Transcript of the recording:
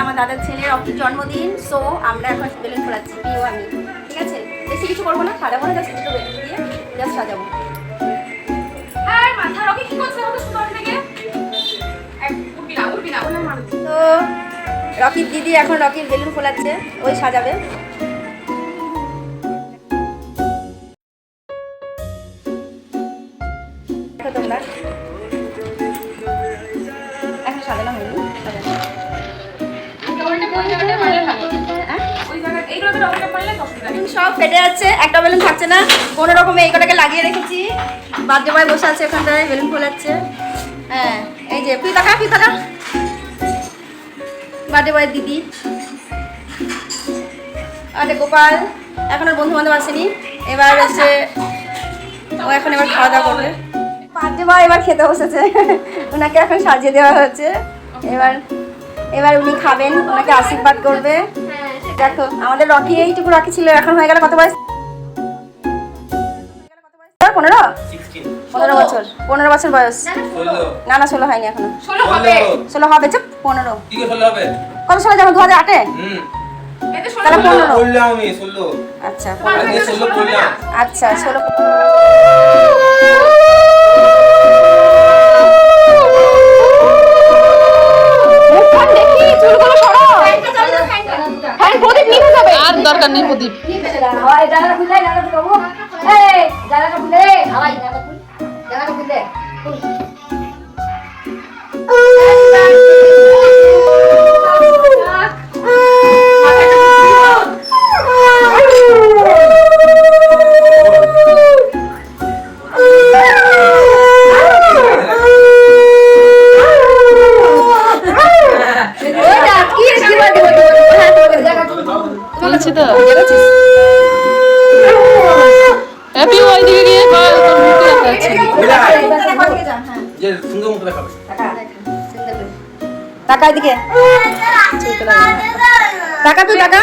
আমার দাদার ছেলের রকির জন্মদিন, সো আমরা এখন বেলুন ফোলাচ্ছি পিও আমি, ঠিক আছে? বেশি কিছু করবো না, সাজাবো না, জাস্ট দুটো বেলুন দিয়ে জাস্ট সাজাবো। আর মাথা রকি কি করছে কত সুন্দর থেকে উঠবি না তো রকির দিদি এখন রকির বেলুন ফোলাচ্ছে, ওই সাজাবে। তোমরা এখন সাজানো হয়নি, সব ফেটে যাচ্ছে, একটা বেলুন থাকছে না, কোনো রকমে এই কটাকে লাগিয়ে রেখেছি। বার্থডে বয় বসে আছে ওখানটায়, বেলুন ফোলাচ্ছে। হ্যাঁ এই যে তুই টাকা বার্থডে বয়ের দিদি। আরে গোপাল এখন আর বন্ধু বান্ধব আসেনি, এবার হচ্ছে ও এখন এবার খাওয়া দাওয়া করবে। বার্থডে বয় এবার খেতে বসেছে, ওনাকে এখন সাজিয়ে দেওয়া হচ্ছে। এবার উনি খাবেন, ওনাকে আশীর্বাদ করবে। দেখো আমাদের রকি এইটুকু রকি ছিল, এখন হয়ে গেল কত বয়স? 15 বছর, 15 বছর বয়স। না 16 হয়নি এখনো, 16 হবে। চুপ, 15 কত সালে যেমন 2008-এ, তাহলে 15। আচ্ছা আচ্ছা 16। আর দরকার নেই প্রদীপ। বলছি তো হ্যাপি ওইদিকে গিয়ে টাকা এদিকে টাকা, তুই টাকা